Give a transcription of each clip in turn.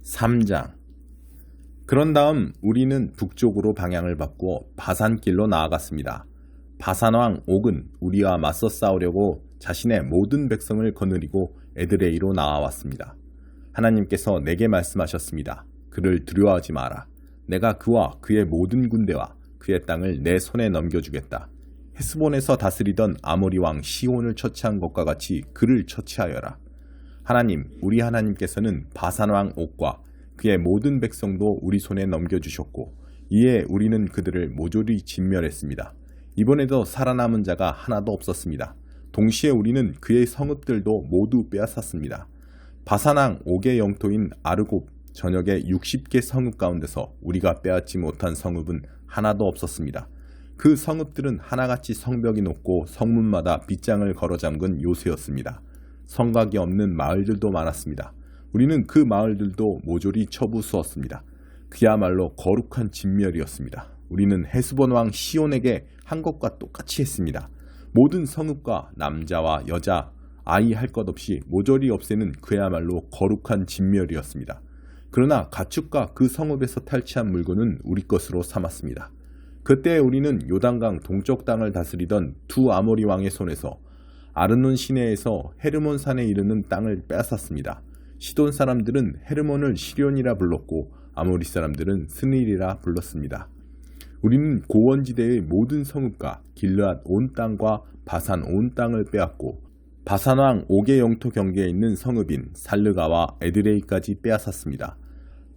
3장. 그런 다음 우리는 북쪽으로 방향을 바꾸어 바산길로 나아갔습니다. 바산왕 옥은 우리와 맞서 싸우려고 자신의 모든 백성을 거느리고 에드레이로 나아왔습니다. 하나님께서 내게 말씀하셨습니다. 그를 두려워하지 마라. 내가 그와 그의 모든 군대와 그의 땅을 내 손에 넘겨주겠다. 헤스본에서 다스리던 아모리 왕 시온을 처치한 것과 같이 그를 처치하여라. 하나님, 우리 하나님께서는 바산 왕 옥과 그의 모든 백성도 우리 손에 넘겨주셨고 이에 우리는 그들을 모조리 진멸했습니다. 이번에도 살아남은 자가 하나도 없었습니다. 동시에 우리는 그의 성읍들도 모두 빼앗았습니다. 바산 왕 옥의 영토인 아르곱 전역의 60개 성읍 가운데서 우리가 빼앗지 못한 성읍은 하나도 없었습니다. 그 성읍들은 하나같이 성벽이 높고 성문마다 빗장을 걸어 잠근 요새였습니다. 성곽이 없는 마을들도 많았습니다. 우리는 그 마을들도 모조리 쳐부수었습니다. 그야말로 거룩한 진멸이었습니다. 우리는 헤스본 왕 시온에게 한 것과 똑같이 했습니다. 모든 성읍과 남자와 여자, 아이 할 것 없이 모조리 없애는 그야말로 거룩한 진멸이었습니다. 그러나 가축과 그 성읍에서 탈취한 물건은 우리 것으로 삼았습니다. 그때 우리는 요단강 동쪽 땅을 다스리던 두 아모리 왕의 손에서 아르논 시내에서 헤르몬 산에 이르는 땅을 빼앗았습니다. 시돈 사람들은 헤르몬을 시련이라 불렀고 아모리 사람들은 스닐이라 불렀습니다. 우리는 고원지대의 모든 성읍과 길르앗 온 땅과 바산 온 땅을 빼앗고 바산 왕 옥의 영토 경계에 있는 성읍인 살르가와 에드레이까지 빼앗았습니다.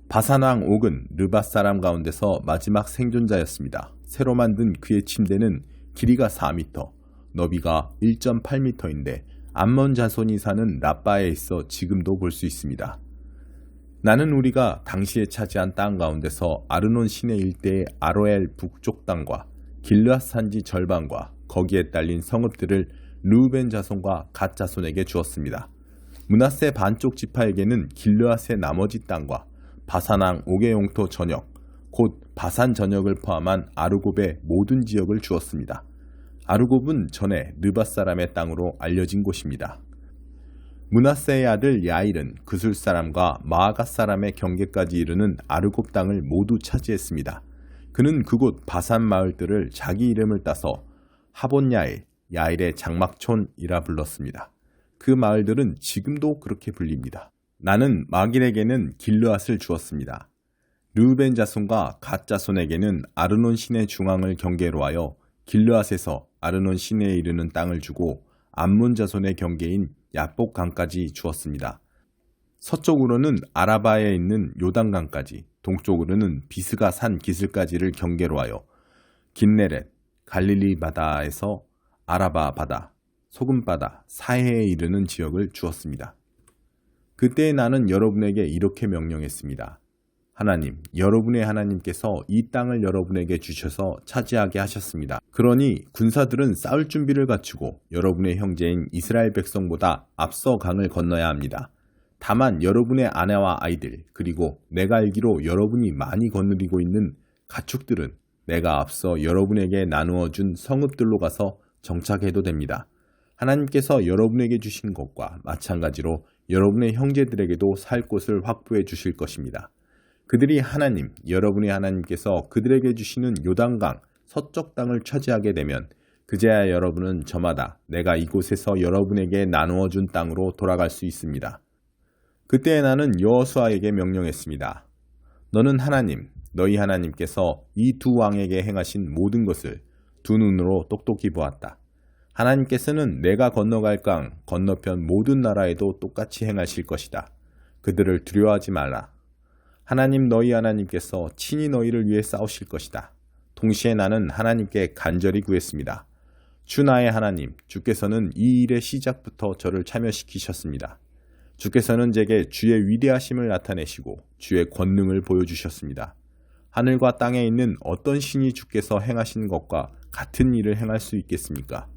바산 왕 옥은 르밧 사람 가운데서 마지막 생존자였습니다. 새로 만든 그의 침대는 길이가 4m, 너비가 1.8m인데 암몬 자손이 사는 라빠에 있어 지금도 볼 수 있습니다. 나는 우리가 당시에 차지한 땅 가운데서 아르논 시내 일대의 아로엘 북쪽 땅과 길르앗 산지 절반과 거기에 딸린 성읍들을 르우벤 자손과 갓 자손에게 주었습니다. 므낫세 반쪽 지파에게는 길르앗의 나머지 땅과 바산 왕 옥의 영토 전역, 곧 바산 전역을 포함한 아르곱의 모든 지역을 주었습니다. 아르곱은 전에 르밧 사람의 땅으로 알려진 곳입니다. 므낫세의 아들 야일은 그술 사람과 마아갓 사람의 경계까지 이르는 아르곱 땅을 모두 차지했습니다. 그는 그곳 바산 마을들을 자기 이름을 따서 하본 야일, 야일의 장막촌이라 불렀습니다. 그 마을들은 지금도 그렇게 불립니다. 나는 마길에게는 길르앗을 주었습니다. 르우벤 자손과 갓 자손에게는 아르논 시내 중앙을 경계로 하여 길르앗에서 아르논 시내에 이르는 땅을 주고 암몬 자손의 경계인 야복 강까지 주었습니다. 서쪽으로는 아라바에 있는 요단강까지, 동쪽으로는 비스가 산 기슭까지를 경계로 하여 긴네렛, 갈릴리 바다에서 아라바 바다, 소금 바다, 사해에 이르는 지역을 주었습니다. 그때 나는 여러분에게 이렇게 명령했습니다. 하나님, 여러분의 하나님께서 이 땅을 여러분에게 주셔서 차지하게 하셨습니다. 그러니 군사들은 싸울 준비를 갖추고 여러분의 형제인 이스라엘 백성보다 앞서 강을 건너야 합니다. 다만 여러분의 아내와 아이들, 그리고 내가 알기로 여러분이 많이 거느리고 있는 가축들은 내가 앞서 여러분에게 나누어 준 성읍들로 가서 정착해도 됩니다. 하나님께서 여러분에게 주신 것과 마찬가지로 여러분의 형제들에게도 살 곳을 확보해 주실 것입니다. 그들이 하나님, 여러분의 하나님께서 그들에게 주시는 요단강 서쪽 땅을 차지하게 되면 그제야 여러분은 저마다 내가 이곳에서 여러분에게 나누어 준 땅으로 돌아갈 수 있습니다. 그때 나는 여호수아에게 명령했습니다. 너는 하나님, 너희 하나님께서 이 두 왕에게 행하신 모든 것을 두 눈으로 똑똑히 보았다. 하나님께서는 내가 건너갈 강 건너편 모든 나라에도 똑같이 행하실 것이다. 그들을 두려워하지 말라. 하나님 너희 하나님께서 친히 너희를 위해 싸우실 것이다. 동시에 나는 하나님께 간절히 구했습니다. 주 나의 하나님, 주께서는 이 일의 시작부터 저를 참여시키셨습니다. 주께서는 제게 주의 위대하심을 나타내시고 주의 권능을 보여주셨습니다. 하늘과 땅에 있는 어떤 신이 주께서 행하신 것과 같은 일을 행할 수 있겠습니까?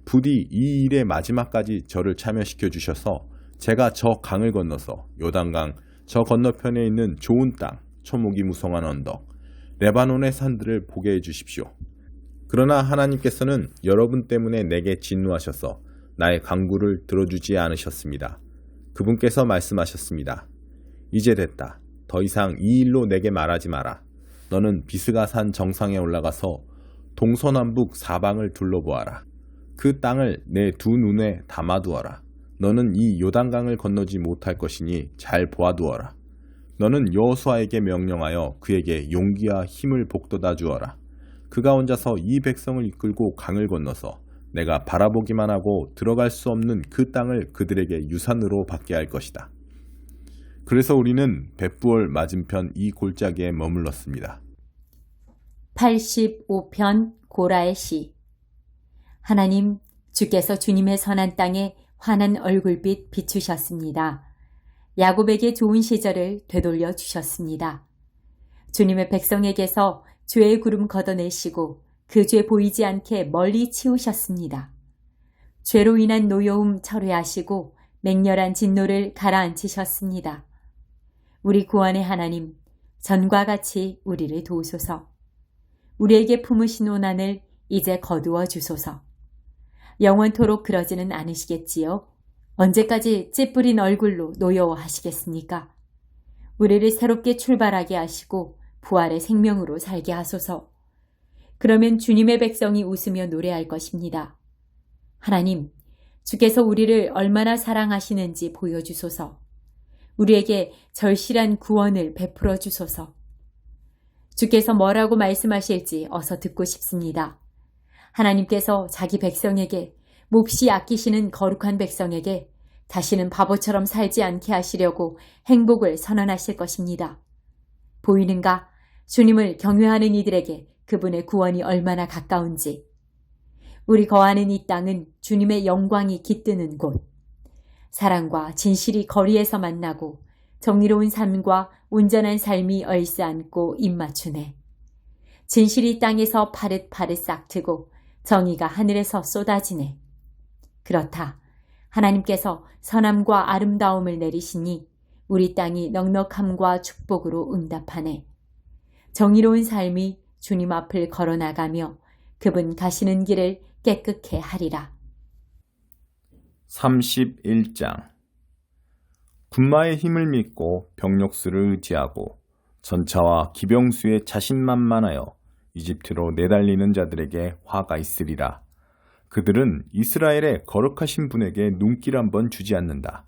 부디 이 일의 마지막까지 저를 참여시켜 주셔서 제가 저 강을 건너서 요단강 저 건너편에 있는 좋은 땅, 초목이 무성한 언덕, 레바논의 산들을 보게 해주십시오. 그러나 하나님께서는 여러분 때문에 내게 진노하셔서 나의 간구를 들어주지 않으셨습니다. 그분께서 말씀하셨습니다. 이제 됐다. 더 이상 이 일로 내게 말하지 마라. 너는 비스가산 정상에 올라가서 동서남북 사방을 둘러보아라. 그 땅을 내 두 눈에 담아두어라. 너는 이 요단강을 건너지 못할 것이니 잘 보아두어라. 너는 여호수아에게 명령하여 그에게 용기와 힘을 북돋아 주어라. 그가 혼자서 이 백성을 이끌고 강을 건너서 내가 바라보기만 하고 들어갈 수 없는 그 땅을 그들에게 유산으로 받게 할 것이다. 그래서 우리는 벳부얼 맞은편 이 골짜기에 머물렀습니다. 85편 고라의 시. 하나님, 주께서 주님의 선한 땅에 환한 얼굴빛 비추셨습니다. 야곱에게 좋은 시절을 되돌려 주셨습니다. 주님의 백성에게서 죄의 구름 걷어내시고 그 죄 보이지 않게 멀리 치우셨습니다. 죄로 인한 노여움 철회하시고 맹렬한 진노를 가라앉히셨습니다. 우리 구원의 하나님, 전과 같이 우리를 도우소서. 우리에게 품으신 오난을 이제 거두어 주소서. 영원토록 그러지는 않으시겠지요? 언제까지 찌푸린 얼굴로 노여워하시겠습니까? 우리를 새롭게 출발하게 하시고 부활의 생명으로 살게 하소서. 그러면 주님의 백성이 웃으며 노래할 것입니다. 하나님, 주께서 우리를 얼마나 사랑하시는지 보여주소서. 우리에게 절실한 구원을 베풀어 주소서. 주께서 뭐라고 말씀하실지 어서 듣고 싶습니다. 하나님께서 자기 백성에게, 몹시 아끼시는 거룩한 백성에게 다시는 바보처럼 살지 않게 하시려고 행복을 선언하실 것입니다. 보이는가? 주님을 경외하는 이들에게 그분의 구원이 얼마나 가까운지. 우리 거하는 이 땅은 주님의 영광이 깃드는 곳. 사랑과 진실이 거리에서 만나고 정의로운 삶과 온전한 삶이 얼싸안고 입맞추네. 진실이 땅에서 파릇파릇 싹트고 정의가 하늘에서 쏟아지네. 그렇다. 하나님께서 선함과 아름다움을 내리시니 우리 땅이 넉넉함과 축복으로 응답하네. 정의로운 삶이 주님 앞을 걸어나가며 그분 가시는 길을 깨끗게 하리라. 31장. 군마의 힘을 믿고 병력수를 의지하고 전차와 기병수에 자신만만하여 이집트로 내달리는 자들에게 화가 있으리라. 그들은 이스라엘의 거룩하신 분에게 눈길 한번 주지 않는다.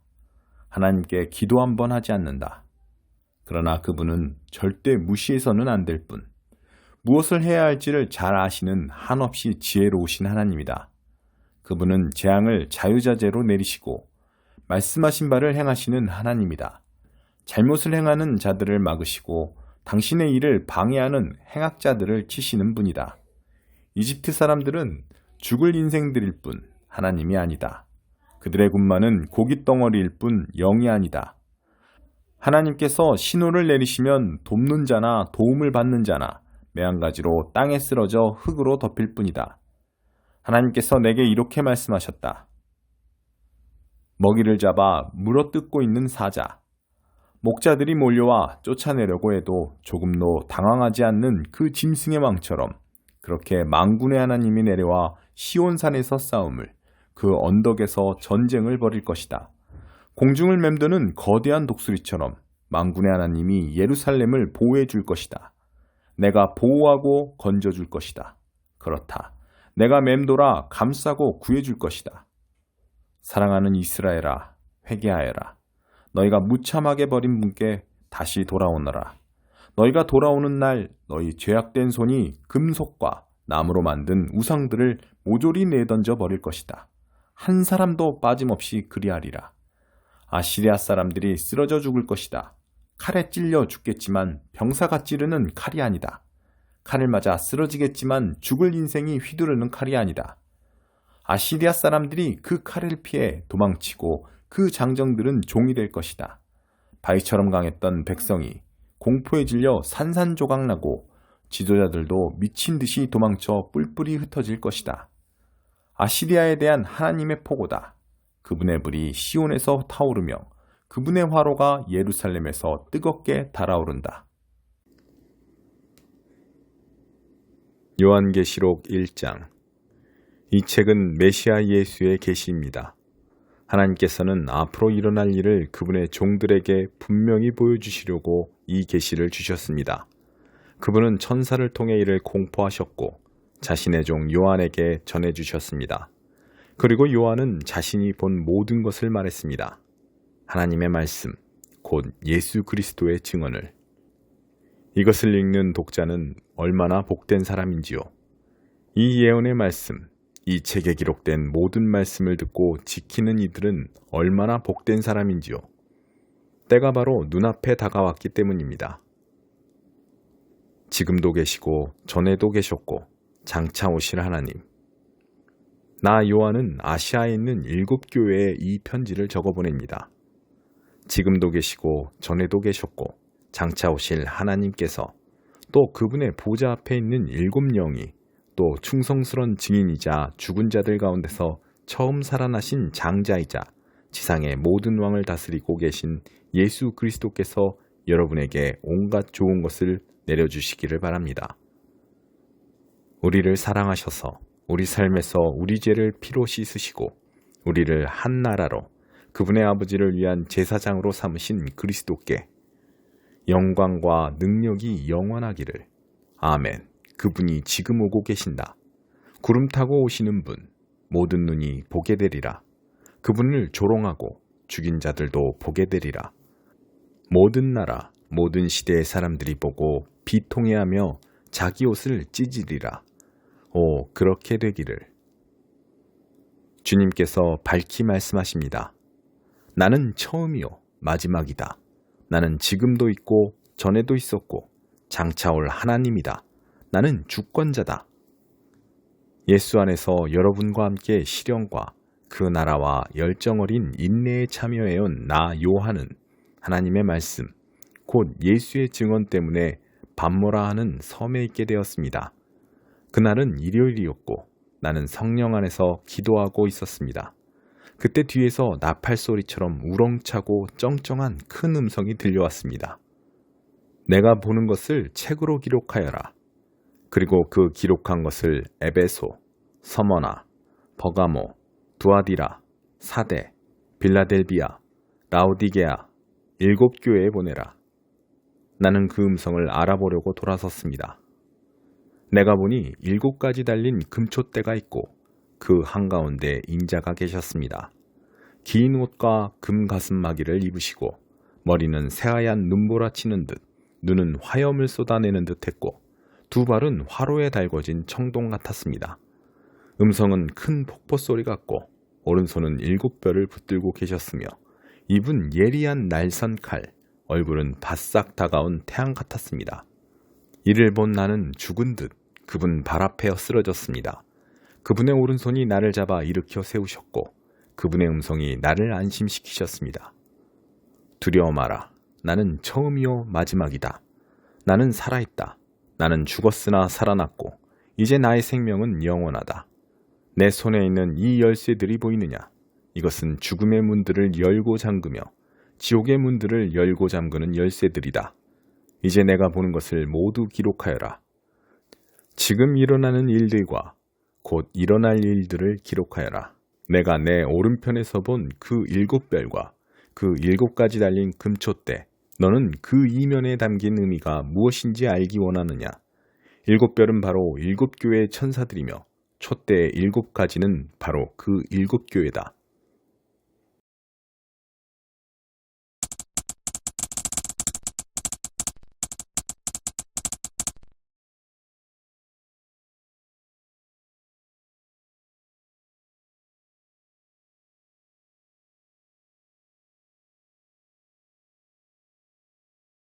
하나님께 기도 한번 하지 않는다. 그러나 그분은 절대 무시해서는 안 될 뿐, 무엇을 해야 할지를 잘 아시는 한없이 지혜로우신 하나님이다. 그분은 재앙을 자유자재로 내리시고 말씀하신 바를 행하시는 하나님이다. 잘못을 행하는 자들을 막으시고 당신의 일을 방해하는 행악자들을 치시는 분이다. 이집트 사람들은 죽을 인생들일 뿐 하나님이 아니다. 그들의 군마는 고깃덩어리일 뿐 영이 아니다. 하나님께서 신호를 내리시면 돕는 자나 도움을 받는 자나 매한가지로 땅에 쓰러져 흙으로 덮일 뿐이다. 하나님께서 내게 이렇게 말씀하셨다. 먹이를 잡아 물어뜯고 있는 사자. 목자들이 몰려와 쫓아내려고 해도 조금도 당황하지 않는 그 짐승의 왕처럼 그렇게 만군의 하나님이 내려와 시온산에서 싸움을, 그 언덕에서 전쟁을 벌일 것이다. 공중을 맴도는 거대한 독수리처럼 만군의 하나님이 예루살렘을 보호해 줄 것이다. 내가 보호하고 건져줄 것이다. 그렇다. 내가 맴돌아 감싸고 구해줄 것이다. 사랑하는 이스라엘아, 회개하여라. 너희가 무참하게 버린 분께 다시 돌아오너라. 너희가 돌아오는 날 너희 죄악된 손이 금속과 나무로 만든 우상들을 모조리 내던져 버릴 것이다. 한 사람도 빠짐없이 그리하리라. 아시리아 사람들이 쓰러져 죽을 것이다. 칼에 찔려 죽겠지만 병사가 찌르는 칼이 아니다. 칼을 맞아 쓰러지겠지만 죽을 인생이 휘두르는 칼이 아니다. 아시리아 사람들이 그 칼을 피해 도망치고 그 장정들은 종이 될 것이다. 바위처럼 강했던 백성이 공포에 질려 산산조각나고 지도자들도 미친 듯이 도망쳐 뿔뿔이 흩어질 것이다. 아시리아에 대한 하나님의 포고다. 그분의 불이 시온에서 타오르며 그분의 화로가 예루살렘에서 뜨겁게 달아오른다. 요한계시록 1장. 이 책은 메시아 예수의 계시입니다. 하나님께서는 앞으로 일어날 일을 그분의 종들에게 분명히 보여주시려고 이 계시를 주셨습니다. 그분은 천사를 통해 이를 공포하셨고 자신의 종 요한에게 전해주셨습니다. 그리고 요한은 자신이 본 모든 것을 말했습니다. 하나님의 말씀, 곧 예수 그리스도의 증언을. 이것을 읽는 독자는 얼마나 복된 사람인지요. 이 예언의 말씀, 이 책에 기록된 모든 말씀을 듣고 지키는 이들은 얼마나 복된 사람인지요. 때가 바로 눈앞에 다가왔기 때문입니다. 지금도 계시고 전에도 계셨고 장차 오실 하나님. 나 요한은 아시아에 있는 7교회에 이 편지를 적어보냅니다. 지금도 계시고 전에도 계셨고 장차 오실 하나님께서 또 그분의 보좌 앞에 있는 7영이 또 충성스러운 증인이자 죽은 자들 가운데서 처음 살아나신 장자이자 지상의 모든 왕을 다스리고 계신 예수 그리스도께서 여러분에게 온갖 좋은 것을 내려주시기를 바랍니다. 우리를 사랑하셔서 우리 삶에서 우리 죄를 피로 씻으시고 우리를 한 나라로 그분의 아버지를 위한 제사장으로 삼으신 그리스도께 영광과 능력이 영원하기를. 아멘. 그분이 지금 오고 계신다. 구름 타고 오시는 분, 모든 눈이 보게 되리라. 그분을 조롱하고 죽인 자들도 보게 되리라. 모든 나라, 모든 시대의 사람들이 보고 비통해하며 자기 옷을 찢으리라. 오, 그렇게 되기를. 주님께서 밝히 말씀하십니다. 나는 처음이요 마지막이다. 나는 지금도 있고 전에도 있었고 장차 올 하나님이다. 나는 주권자다. 예수 안에서 여러분과 함께 실현과 그 나라와 열정 어린 인내에 참여해온 나 요한은 하나님의 말씀, 곧 예수의 증언 때문에 밤모라 하는 섬에 있게 되었습니다. 그날은 일요일이었고 나는 성령 안에서 기도하고 있었습니다. 그때 뒤에서 나팔 소리처럼 우렁차고 쩡쩡한 큰 음성이 들려왔습니다. 내가 보는 것을 책으로 기록하여라. 그리고 그 기록한 것을 에베소, 서머나, 버가모, 두아디라, 사데, 빌라델비아, 라오디게아 7교회에 보내라. 나는 그 음성을 알아보려고 돌아섰습니다. 내가 보니 7가지 달린 금촛대가 있고 그 한가운데 인자가 계셨습니다. 긴 옷과 금 가슴마기를 입으시고 머리는 새하얀 눈보라치는 듯 눈은 화염을 쏟아내는 듯 했고 두 발은 화로에 달궈진 청동 같았습니다. 음성은 큰 폭포 소리 같고 오른손은 7뼈를 붙들고 계셨으며 입은 예리한 날선 칼, 얼굴은 바싹 다가온 태양 같았습니다. 이를 본 나는 죽은 듯 그분 발 앞에 쓰러졌습니다. 그분의 오른손이 나를 잡아 일으켜 세우셨고 그분의 음성이 나를 안심시키셨습니다. 두려워 마라. 나는 처음이요 마지막이다. 나는 살아있다. 나는 죽었으나 살아났고 이제 나의 생명은 영원하다. 내 손에 있는 이 열쇠들이 보이느냐? 이것은 죽음의 문들을 열고 잠그며 지옥의 문들을 열고 잠그는 열쇠들이다. 이제 내가 보는 것을 모두 기록하여라. 지금 일어나는 일들과 곧 일어날 일들을 기록하여라. 내가 내 오른편에서 본 그 7별과 그 7가지 달린 금촛대, 너는 그 이면에 담긴 의미가 무엇인지 알기 원하느냐? 7별은 바로 7교회의 천사들이며 촛대의 7가지는 바로 그 7교회다.